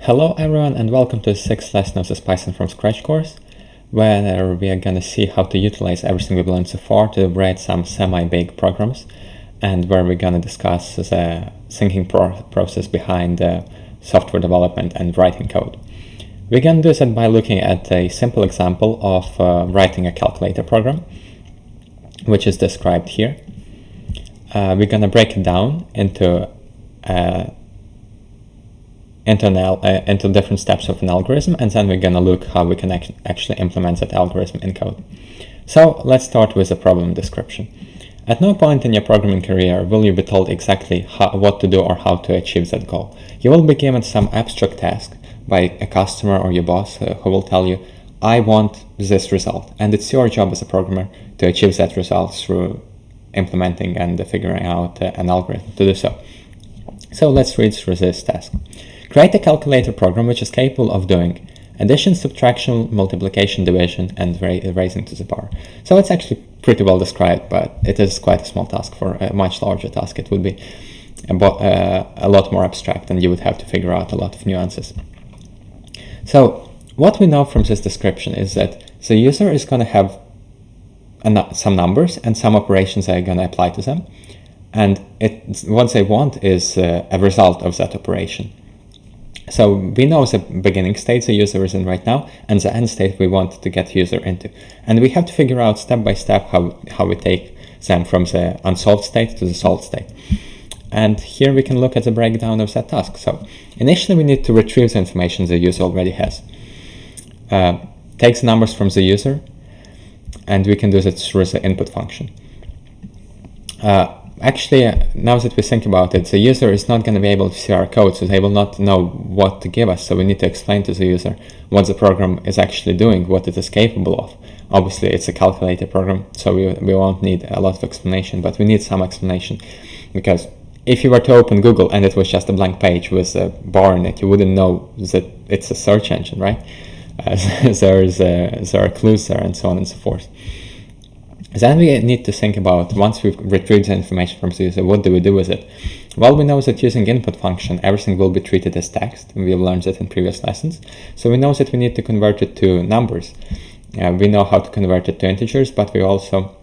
Hello everyone and welcome to the 6th lesson of this Python from Scratch course, where we are going to see how to utilize everything we've learned so far to write some semi-big programs, and where we're going to discuss the thinking process behind software development and writing code. We're going to do that by looking at a simple example of writing a calculator program, which is described here. We're going to break it down into different steps of an algorithm, and then we're going to look how we can actually implement that algorithm in code. So let's start with the problem description. At no point in your programming career will you be told exactly what to do or how to achieve that goal. You will be given some abstract task by a customer or your boss who will tell you, I want this result, and it's your job as a programmer to achieve that result through implementing and figuring out an algorithm to do so. So let's read through this task. Create a calculator program which is capable of doing addition, subtraction, multiplication, division, and raising to the power. So it's actually pretty well described, but it is quite a small task. For a much larger task, it would be a lot more abstract, and you would have to figure out a lot of nuances. So what we know from this description is that the user is going to have some numbers and some operations that are going to apply to them, and what they want is a result of that operation. So we know the beginning state the user is in right now, and the end state we want to get the user into. And we have to figure out step by step how we take them from the unsolved state to the solved state. And here we can look at the breakdown of that task. So initially we need to retrieve the information the user already has. Takes numbers from the user, and we can do that through the input function. Actually, now that we think about it, the user is not going to be able to see our code, so they will not know what to give us. So we need to explain to the user what the program is actually doing, what it is capable of. Obviously, it's a calculator program, so we won't need a lot of explanation, but we need some explanation. Because if you were to open Google and it was just a blank page with a bar in it, you wouldn't know that it's a search engine, right? There are clues there and so on and so forth. Then we need to think about, once we've retrieved the information from the user, what do we do with it? Well, we know that using input function, everything will be treated as text. We've learned that in previous lessons. So we know that we need to convert it to numbers. We know how to convert it to integers, but we also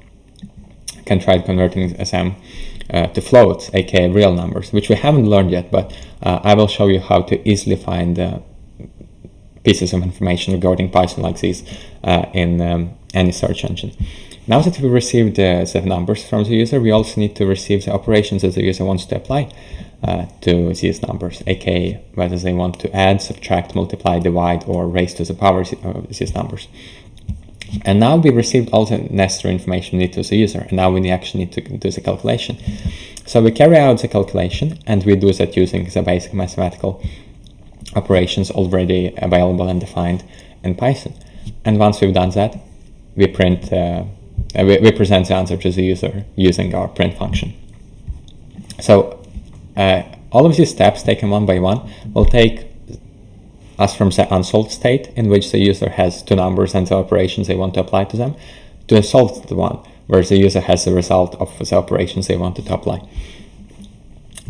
can try converting them to floats, aka real numbers, which we haven't learned yet, but I will show you how to easily find pieces of information regarding Python like these in any search engine. Now that we received the numbers from the user, we also need to receive the operations that the user wants to apply to these numbers, aka whether they want to add, subtract, multiply, divide, or raise to the power of these numbers. And now we received all the necessary information we need to the user, and now we actually need to do the calculation. So we carry out the calculation, and we do that using the basic mathematical operations already available and defined in Python. And once we've done that, we we present the answer to the user using our print function. So all of these steps, taken one by one, will take us from the unsolved state, in which the user has two numbers and the operations they want to apply to them, to a solved one, where the user has the result of the operations they wanted to apply.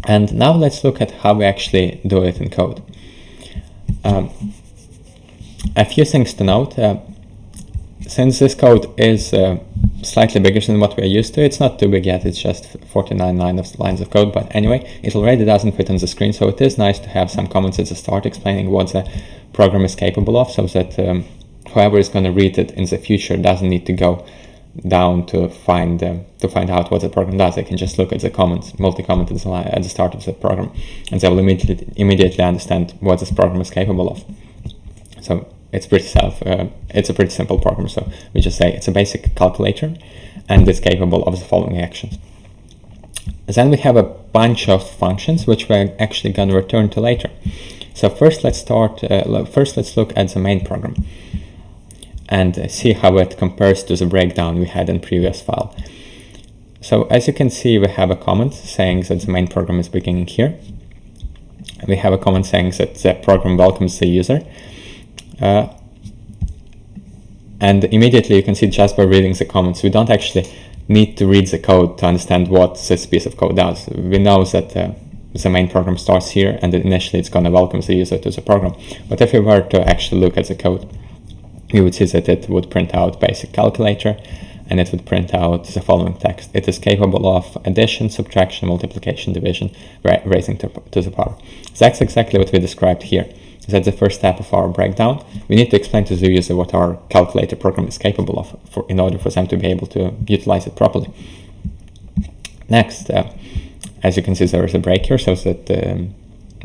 And now let's look at how we actually do it in code. A few things to note. Since this code is slightly bigger than what we're used to, it's not too big yet, it's just 49 lines of code, but anyway, it already doesn't fit on the screen, so it is nice to have some comments at the start explaining what the program is capable of, so that whoever is going to read it in the future doesn't need to go down to find out what the program does. They can just look at the comments, multi-comment at the start of the program, and they will immediately understand what this program is capable of. So it's a pretty simple program. So we just say it's a basic calculator, and it's capable of the following actions. Then we have a bunch of functions which we're actually going to return to later. So first let's look at the main program and see how it compares to the breakdown we had in previous file. So as you can see, we have a comment saying that the main program is beginning here. We have a comment saying that the program welcomes the user. And immediately you can see, just by reading the comments, we don't actually need to read the code to understand what this piece of code does. We know that the main program starts here, and initially it's going to welcome the user to the program. But if we were to actually look at the code, we would see that it would print out basic calculator, and it would print out the following text. It is capable of addition, subtraction, multiplication, division, raising to the power. So that's exactly what we described here. That's the first step of our breakdown. We need to explain to the user what our calculator program is capable of in order for them to be able to utilize it properly. Next, as you can see, there is a break here, so that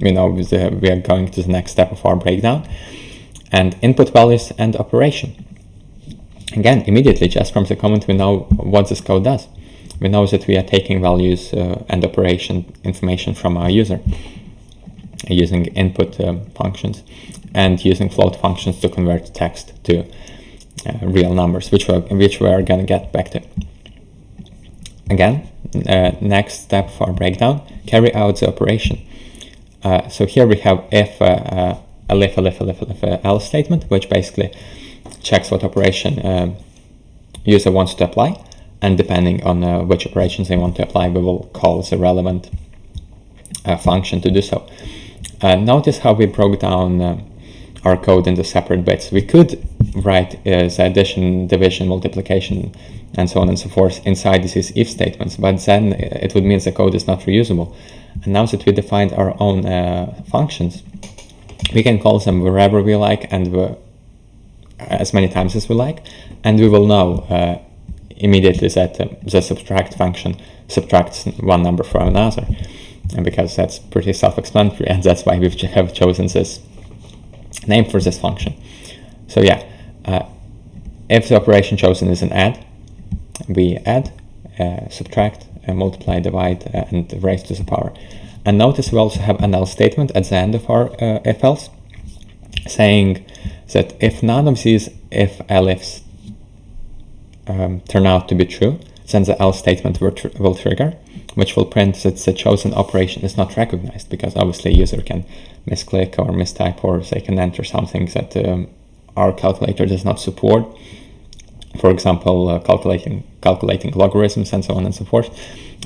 we are going to the next step of our breakdown, and input values and operation. Again, immediately, just from the comment, we know what this code does. We know that we are taking values and operation information from our user, using input functions and using float functions to convert text to real numbers, which we are going to get back to. Again, next step for our breakdown, carry out the operation. So here we have if else statement, which basically checks what operation user wants to apply, and depending on which operations they want to apply, we will call the relevant function to do so. Notice how we broke down our code into separate bits. We could write the addition, division, multiplication, and so on and so forth inside these if statements, but then it would mean the code is not reusable. And now that we defined our own functions, we can call them wherever we like and as many times as we like, and we will know immediately that the subtract function subtracts one number from another, and because that's pretty self-explanatory, and that's why we have chosen this name for this function. So yeah, if the operation chosen is an add, we add, subtract, multiply, divide, and raise to the power. And notice we also have an else statement at the end of our if else, saying that if none of these if-elifs turn out to be true, then the else statement will trigger, which will print that the chosen operation is not recognized, because obviously a user can misclick or mistype, or they can enter something that our calculator does not support. For example, calculating logarithms and so on and so forth.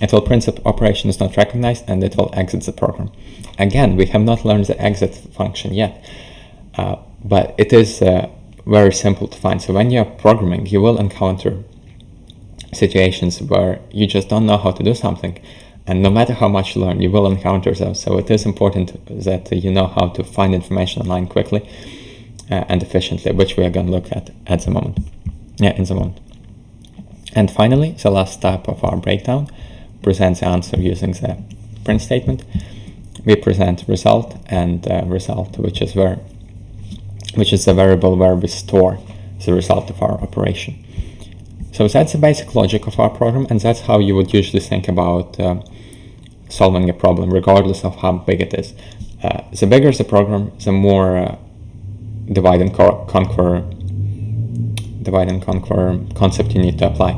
It will print that operation is not recognized, and it will exit the program. Again, we have not learned the exit function yet, but it is very simple to find. So when you're programming, you will encounter situations where you just don't know how to do something, and no matter how much you learn, you will encounter those. So it is important that you know how to find information online quickly and efficiently, which we are going to look at the moment. In the moment. And finally, the last step of our breakdown presents the answer using the print statement. We present result, and result, which is the variable where we store the result of our operation. So that's the basic logic of our program, and that's how you would usually think about solving a problem, regardless of how big it is. The bigger the program, the more divide and conquer concept you need to apply.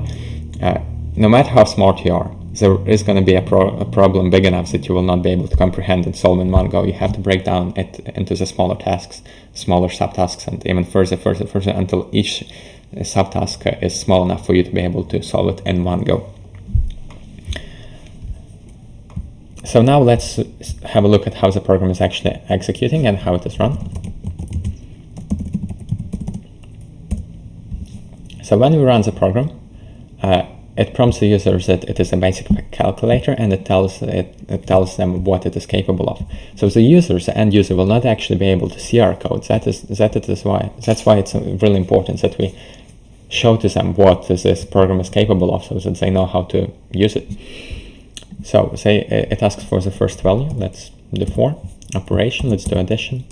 No matter how smart you are, there is going to be a problem big enough that you will not be able to comprehend and solve in one go. You have to break down it into the smaller tasks, smaller subtasks, and even further until each subtask is small enough for you to be able to solve it in one go. So now let's have a look at how the program is actually executing and how it is run. So when we run the program, it prompts the user that it is a basic calculator, and it tells them what it is capable of. So the end user, will not actually be able to see our code. That's why it's really important that we show to them what this program is capable of, so that they know how to use it. So say it asks for the first value. Let's do 4. Operation, let's do addition,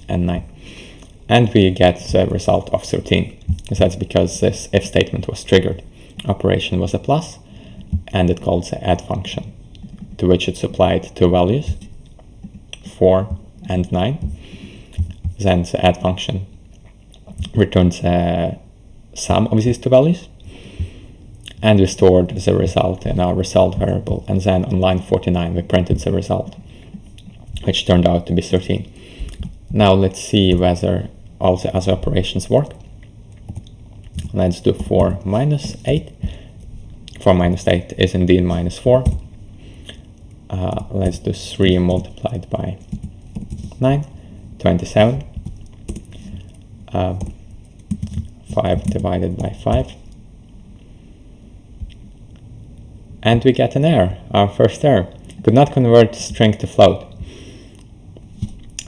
and 9. And we get the result of 13. That's because this if statement was triggered. Operation was a plus, and it called the add function, to which it supplied 2 values, 4 and 9. Then the add function returns a sum of these 2 values, and we stored the result in our result variable, and then on line 49 we printed the result, which turned out to be 13. Now let's see whether all the other operations work. Let's do 4 minus 8. 4 minus 8 is indeed minus 4. let's do 3 multiplied by 9, 27. 5 divided by 5. And we get an error, our first error. Could not convert string to float.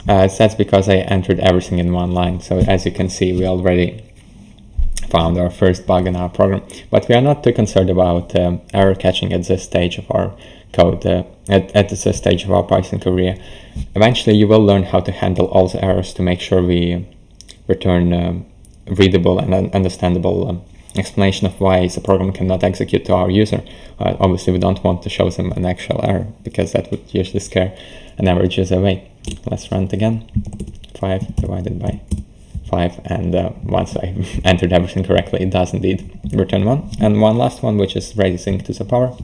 That's because I entered everything in one line. So as you can see, we already found our first bug in our program. But we are not too concerned about error catching at this stage of our code, at this stage of our Python career. Eventually, you will learn how to handle all the errors to make sure we return readable and understandable explanation of why the program cannot execute to our user. Obviously, we don't want to show them an actual error because that would usually scare an average user away. Let's run it again. 5 divided by 5, and once I entered everything correctly, it does indeed return 1. And one last one, which is raising to the power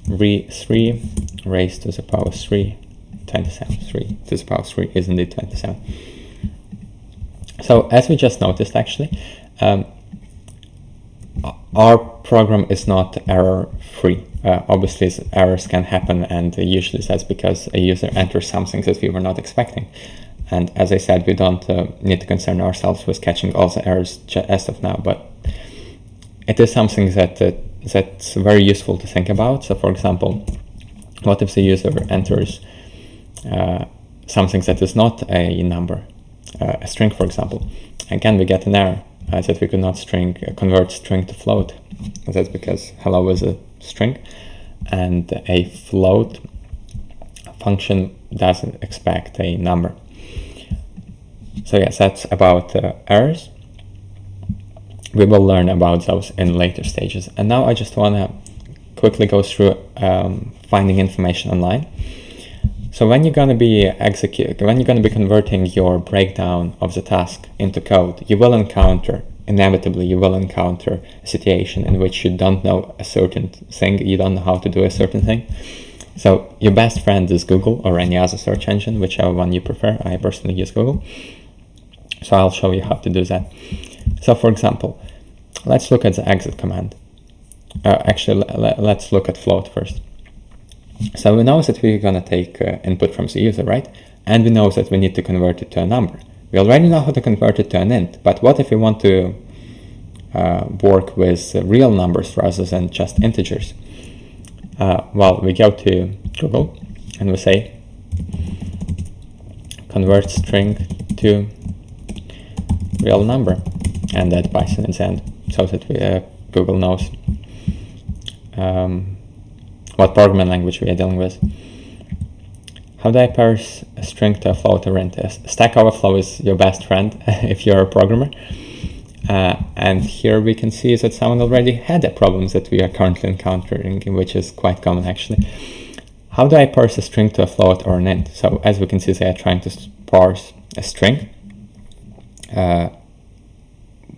3 raised to the power 3, 27. 3 to the power 3 is indeed 27. So as we just noticed, actually, our program is not error-free. Obviously, errors can happen, and usually that's because a user enters something that we were not expecting. And as I said, we don't need to concern ourselves with catching all the errors as of now, but it is something that's very useful to think about. So, for example, what if the user enters something that is not a number, a string, for example? Again, we get an error that we could not convert string to float. That's because hello is a string, and a float function doesn't expect a number. So yes, that's about errors. We will learn about those in later stages. And now I just want to quickly go through finding information online. So when you're going to be converting your breakdown of the task into code, inevitably you will encounter a situation in which you don't know a certain thing, you don't know how to do a certain thing. So your best friend is Google or any other search engine, whichever one you prefer. I personally use Google. So I'll show you how to do that. So for example, let's look at the exit command. Let's look at float first. So we know that we're going to take input from the user, right? And we know that we need to convert it to a number. We already know how to convert it to an int, but what if we want to work with real numbers rather than just integers? Well, we go to Google and we say convert string to real number, and that Python is end, so that Google knows what programming language we are dealing with. How do I parse a string to a float or int? Stack Overflow is your best friend if you're a programmer. And here we can see that someone already had a problem that we are currently encountering, which is quite common actually. How do I parse a string to a float or an int? So as we can see, they are trying to parse a string,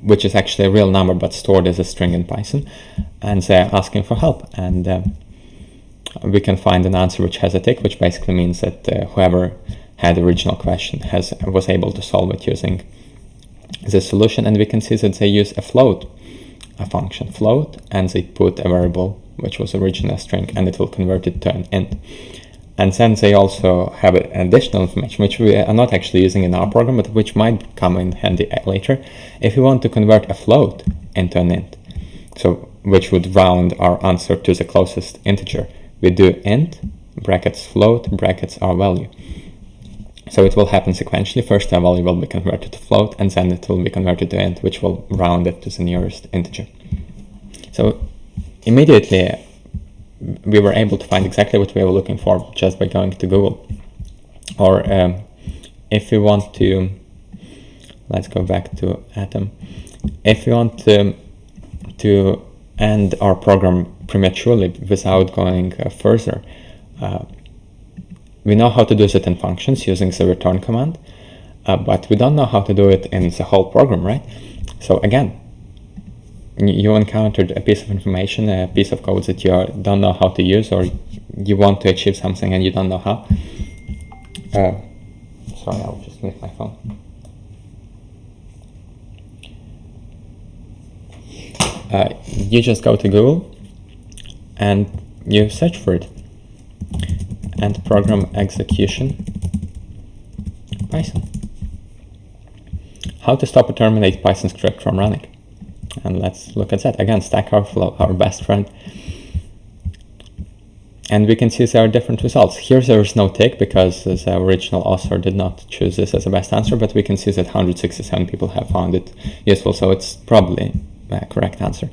which is actually a real number but stored as a string in Python, and they're asking for help. And we can find an answer which has a tick, which basically means that whoever had the original question was able to solve it using the solution. And we can see that they use a function float, and they put a variable which was originally a string, and it will convert it to an int. And then they also have additional information which we are not actually using in our program, but which might come in handy later if we want to convert a float into an int, so which would round our answer to the closest integer. We do int brackets float brackets our value. So it will happen sequentially. First our value will be converted to float, and then it will be converted to int, which will round it to the nearest integer. So immediately we were able to find exactly what we were looking for just by going to Google. Or if we want to, let's go back to Atom. If we want to end our program prematurely without going further, we know how to do that in functions using the return command, but we don't know how to do it in the whole program, right? So again, you encountered a piece of information, a piece of code that you don't know how to use, or you want to achieve something and you don't know how. Sorry, I'll just mute my phone. You just go to Google and you search for it. and program execution Python. How to stop or terminate Python script from running. And let's look at that. Again, Stack Overflow, our best friend. And we can see there are different results. Here there is no tick because the original author did not choose this as the best answer, but we can see that 167 people have found it useful, so it's probably the correct answer.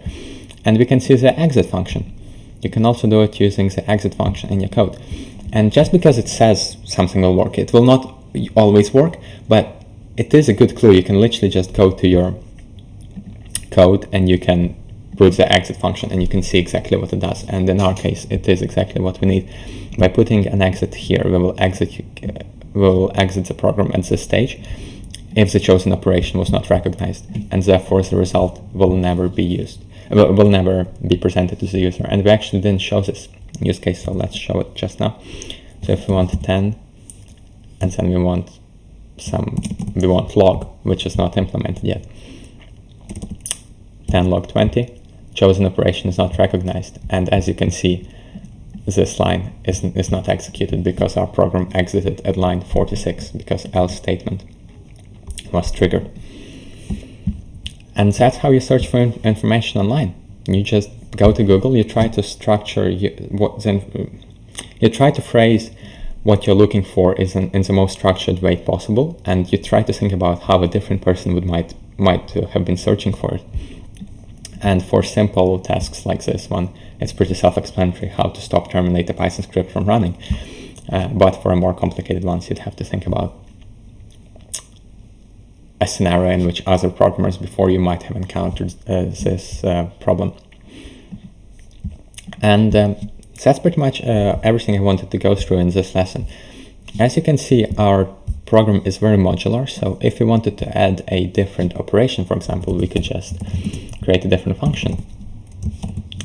And we can see the exit function. You can also do it using the exit function in your code. And just because it says something will work, it will not always work, but it is a good clue. You can literally just go to your code and you can put the exit function and you can see exactly what it does. And in our case, it is exactly what we need. By putting an exit here, we will exit the program at this stage if the chosen operation was not recognized, and therefore the result will never be used. Will never be presented to the user. And we actually didn't show this use case, so let's show it just now. So if we want 10, and then we want log, which is not implemented yet. 10 log 20, chosen operation is not recognized. And as you can see, this line is not executed because our program exited at line 46 because else statement was triggered. And that's how you search for information online. You just go to Google, you try to structure you try to phrase what you're looking for is in the most structured way possible, and you try to think about how a different person might have been searching for it. And for simple tasks like this one, it's pretty self-explanatory how to stop terminate a Python script from running. But for a more complicated ones, you'd have to think about a scenario in which other programmers before you might have encountered this problem. And that's pretty much everything I wanted to go through in this lesson. As you can see, our program is very modular, so if we wanted to add a different operation, for example, we could just create a different function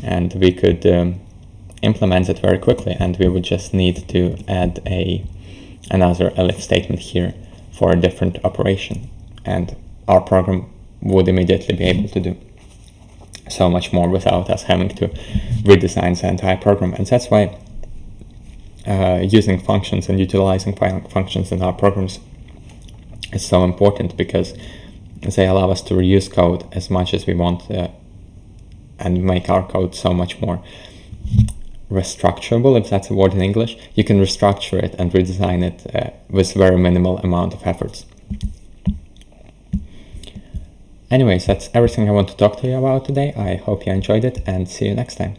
and we could implement it very quickly, and we would just need to add another elif statement here for a different operation, and our program would immediately be able to do so much more without us having to redesign the entire program. And that's why using functions and utilizing functions in our programs is so important, because they allow us to reuse code as much as we want and make our code so much more restructurable, if that's a word in English. You can restructure it and redesign it with very minimal amount of efforts. Anyways, that's everything I want to talk to you about today. I hope you enjoyed it, and see you next time.